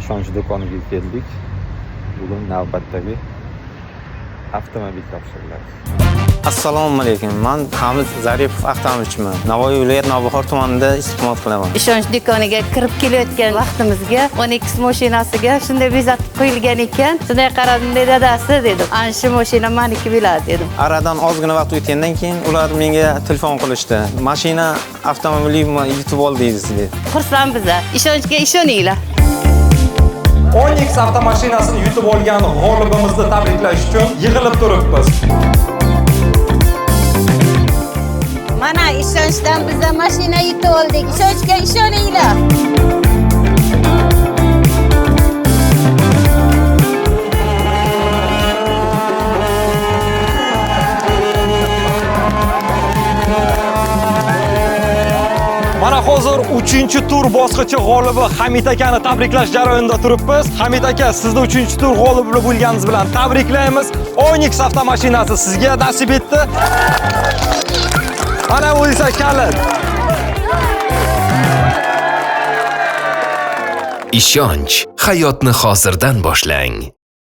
ishonch do'koniga keldik. Bugun navbatdagi avtomobil topshiriladi. Assalomu alaykum. Men Hamid Zaripov avtomobilchiman. Navoiy viloyat Navbahor tumanida istiqomat qilaman. Ishonch do'koniga kirib kelayotgan vaqtimizga 10X mashinasiga shunday bezatib qo'yilgan ekan. Shunday qaradim, dadasi dedim. Ana shu mashina meniki bo'ladi dedim. Aradan ozgina vaqt o'tgandan keyin ular menga telefon qilishdi. Mashina avtomobilimni yutib oldingiz dedi. Xursand biza. Ishonchga ishoninglar. 10X avtomashinasini yutib olgan g'olibimizni tabriklash uchun yig'ilib turibmiz. Mana ishonchdan biza mashina yutib oldik. Ishonchga ishoninglar. Mana hozir 3-tur bosqichi g'olibi Hamid akani tabriklash jarayonida turibmiz. Hamid aka, sizni 3-tur g'olibi bo'lganingiz bilan tabriklaymiz. 10X avtomashinasi sizga nasib etdi. Mana bu esa kalit. Ishonch hayotni hozirdan boshlang.